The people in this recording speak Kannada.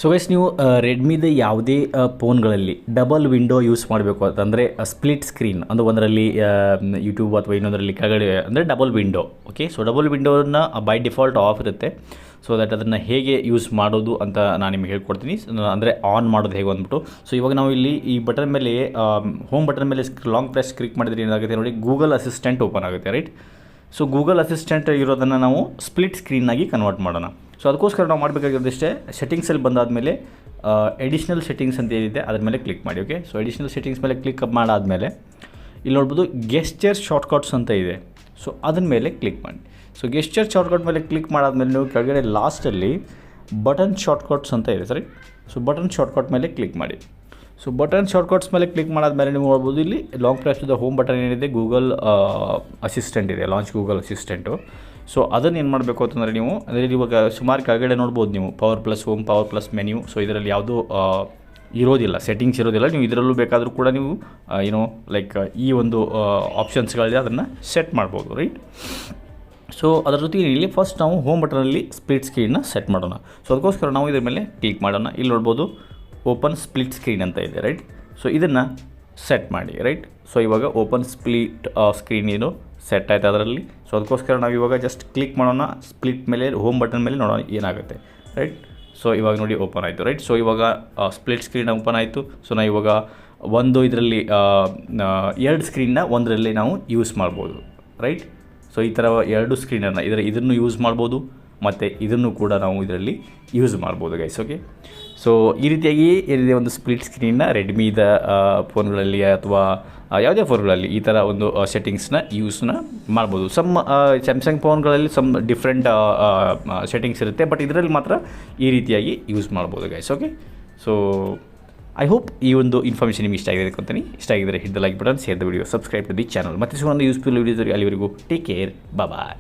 ಸೊ ಗೈಸ್, ನೀವು ರೆಡ್ಮಿದ ಯಾವುದೇ ಫೋನ್ಗಳಲ್ಲಿ ಡಬಲ್ ವಿಂಡೋ ಯೂಸ್ ಮಾಡಬೇಕು ಅಂತಂದರೆ ಸ್ಪ್ಲಿಟ್ ಸ್ಕ್ರೀನ್ ಅಂದರೆ ಒಂದರಲ್ಲಿ ಯೂಟ್ಯೂಬ್ ಅಥವಾ ಇನ್ನೊಂದರಲ್ಲಿ ಕೆಳಗಡೆ ಅಂದರೆ double window. Okay, so double ವಿಂಡೋನ ಬೈ ಡಿಫಾಲ್ಟ್ ಆಫ್ ಇರುತ್ತೆ. ಸೊ ದಟ್ ಅದನ್ನು ಹೇಗೆ ಯೂಸ್ ಮಾಡೋದು ಅಂತ ನಾನು ನಿಮಗೆ ಹೇಳ್ಕೊಡ್ತೀನಿ, ಅಂದರೆ ಆನ್ ಮಾಡೋದು ಹೇಗೆ ಅಂದ್ಬಿಟ್ಟು. ಸೊ ಇವಾಗ ನಾವು ಇಲ್ಲಿ ಈ ಬಟನ್ ಮೇಲೆ ಹೋಮ್ ಬಟನ್ ಮೇಲೆ ಲಾಂಗ್ ಪ್ರೆಸ್ ಕ್ಲಿಕ್ ಮಾಡಿದ್ರೆ ಏನಾಗುತ್ತೆ ನೋಡಿ, ಗೂಗಲ್ ಅಸಿಸ್ಟೆಂಟ್ ಓಪನ್ ಆಗುತ್ತೆ, ರೈಟ್. ಸೊ ಗೂಗಲ್ ಅಸಿಸ್ಟೆಂಟ್ ಇರೋದನ್ನು ನಾವು ಸ್ಪ್ಲಿಟ್ ಸ್ಕ್ರೀನಾಗಿ ಕನ್ವರ್ಟ್ ಮಾಡೋಣ. ಸೊ ಅದಕ್ಕೋಸ್ಕರ ನಾವು ಮಾಡಬೇಕಾಗಿರೋದಿಷ್ಟೇ, ಸೆಟ್ಟಿಂಗ್ಸಲ್ಲಿ ಬಂದಾದಮೇಲೆ ಎಡಿಷ್ನಲ್ ಸೆಟ್ಟಿಂಗ್ಸ್ ಅಂತ ಏನಿದೆ ಅದ್ರ ಮೇಲೆ ಕ್ಲಿಕ್ ಮಾಡಿ. ಓಕೆ, ಸೊ ಎಡಿಷ್ನಲ್ ಸೆಟ್ಟಿಂಗ್ಸ್ ಮೇಲೆ ಕ್ಲಿಕ್ ಮಾಡಾದಮೇಲೆ ಇಲ್ಲಿ ನೋಡ್ಬೋದು ಗೆಸ್ಚರ್ ಶಾರ್ಟ್ಕಟ್ಸ್ ಅಂತ ಇದೆ. ಸೊ ಅದನ್ನ ಮೇಲೆ ಕ್ಲಿಕ್ ಮಾಡಿ. ಸೊ ಗೆಸ್ಚರ್ ಶಾರ್ಟ್ಕಟ್ ಮೇಲೆ ಕ್ಲಿಕ್ ಮಾಡಾದಮೇಲೆ ನೀವು ಕೆಳಗಡೆ ಲಾಸ್ಟಲ್ಲಿ ಬಟನ್ ಶಾರ್ಟ್ಕಟ್ಸ್ ಅಂತ ಇದೆ, ಸರಿ. ಸೊ ಬಟನ್ ಶಾರ್ಟ್ಕಟ್ ಮೇಲೆ ಕ್ಲಿಕ್ ಮಾಡಿ. ಸೊ ಬಟನ್ ಶಾರ್ಟ್ಕಟ್ಸ್ ಮೇಲೆ ಕ್ಲಿಕ್ ಮಾಡಾದ್ಮೇಲೆ ನೀವು ನೋಡ್ಬೋದು ಇಲ್ಲಿ long press the home button ಏನಿದೆ, ಗೂಗಲ್ ಅಸಿಸ್ಟೆಂಟ್ ಇದೆ, ಲಾಂಚ್ ಗೂಗಲ್ ಅಸಿಸ್ಟೆಂಟು. ಸೊ ಅದನ್ನು ಏನು ಮಾಡಬೇಕು ಅಂತಂದರೆ ನೀವು ಅದರಲ್ಲಿ ಇವಾಗ ಸುಮಾರು ಕೆಳಗಡೆ ನೋಡ್ಬೋದು ನೀವು power plus home, power plus menu. So ಇದರಲ್ಲಿ ಯಾವುದೂ ಇರೋದಿಲ್ಲ, ಸೆಟ್ಟಿಂಗ್ಸ್ ಇರೋದಿಲ್ಲ. ನೀವು ಇದರಲ್ಲೂ ಬೇಕಾದರೂ ಕೂಡ ನೀವು ಲೈಕ್ ಈ ಒಂದು ಆಪ್ಷನ್ಸ್ಗಳಿದೆ ಅದನ್ನು ಸೆಟ್ ಮಾಡ್ಬೋದು, ರೈಟ್. ಸೊ ಅದರ ಜೊತೆಗೆ ಇಲ್ಲಿ ಫಸ್ಟ್ ನಾವು ಹೋಮ್ ಬಟನಲ್ಲಿ ಸ್ಪ್ಲಿಟ್ ಸ್ಕ್ರೀನ್ನ ಸೆಟ್ ಮಾಡೋಣ. ಸೊ ಅದಕ್ಕೋಸ್ಕರ ನಾವು ಇದ್ರ ಮೇಲೆ ಕ್ಲಿಕ್ ಮಾಡೋಣ. ಇಲ್ಲಿ ನೋಡ್ಬೋದು ಓಪನ್ ಸ್ಪ್ಲಿಟ್ ಸ್ಕ್ರೀನ್ ಅಂತ ಇದೆ, ರೈಟ್. ಸೊ ಇದನ್ನು ಸೆಟ್ ಮಾಡಿ, ರೈಟ್. ಸೊ ಇವಾಗ ಓಪನ್ ಸ್ಪ್ಲಿಟ್ ಸ್ಕ್ರೀನ್ ಏನು ಸೆಟ್ ಆಯ್ತು ಅದರಲ್ಲಿ. ಸೊ ಅದಕ್ಕೋಸ್ಕರ ನಾವು ಇವಾಗ ಜಸ್ಟ್ ಕ್ಲಿಕ್ ಮಾಡೋಣ ಸ್ಪ್ಲಿಟ್ ಮೇಲೆ, ಹೋಮ್ ಬಟನ್ ಮೇಲೆ ನೋಡೋಣ ಏನಾಗುತ್ತೆ, ರೈಟ್. ಸೊ ಇವಾಗ ನೋಡಿ ಓಪನ್ ಆಯಿತು, ರೈಟ್. ಸೊ ಇವಾಗ ಸ್ಪ್ಲಿಟ್ ಸ್ಕ್ರೀನ್ ಓಪನ್ ಆಯಿತು. ಸೊ ನಾವು ಇವಾಗ ಒಂದು ಇದರಲ್ಲಿ ಎರಡು ಸ್ಕ್ರೀನ್ನ ಒಂದರಲ್ಲಿ ನಾವು ಯೂಸ್ ಮಾಡ್ಬೋದು, ರೈಟ್. ಸೊ ಈ ಥರ ಎರಡು ಸ್ಕ್ರೀನನ್ನು ಇದನ್ನು ಯೂಸ್ ಮಾಡ್ಬೋದು ಮತ್ತು ಇದನ್ನು ಕೂಡ ನಾವು ಇದರಲ್ಲಿ ಯೂಸ್ ಮಾಡ್ಬೋದು ಗೈಸ್. ಓಕೆ, ಸೊ ಈ ರೀತಿಯಾಗಿ ಏನಿದೆ ಒಂದು ಸ್ಪ್ಲಿಟ್ ಸ್ಕ್ರೀನ್ನ ರೆಡ್ಮಿದ ಫೋನ್ಗಳಲ್ಲಿ ಅಥವಾ ಯಾವುದೇ ಫೋನ್ಗಳಲ್ಲಿ ಈ ಥರ ಒಂದು ಸೆಟ್ಟಿಂಗ್ಸ್ನ ಯೂಸ್ನ ಮಾಡ್ಬೋದು. ಸ್ಯಾಮ್ಸಂಗ್ ಫೋನ್ಗಳಲ್ಲಿ ಡಿಫ್ರೆಂಟ್ ಸೆಟ್ಟಿಂಗ್ಸ್ ಇರುತ್ತೆ, ಬಟ್ ಇದರಲ್ಲಿ ಮಾತ್ರ ಈ ರೀತಿಯಾಗಿ ಯೂಸ್ ಮಾಡ್ಬೋದು guys. Okay, so I hope ಈ ಒಂದು ಇನ್ಫಾರ್ಮೇಷನ್ ನಿಮಗೆ ಇಷ್ಟ ಆಗಿದೆ ಅಂತಾನೆ. ಇಷ್ಟ ಆಗಿದ್ದರೆ hit the like button, share the video, subscribe to the channel. ಮತ್ತೆ ಒಂದು ಯೂಸ್ಫುಲ್ ವಿಡಿಯೋಸ್. ಅಲ್ಲಿವರೆಗೂ ಟೇಕ್ ಕೇರ್, ಬಾಯ್.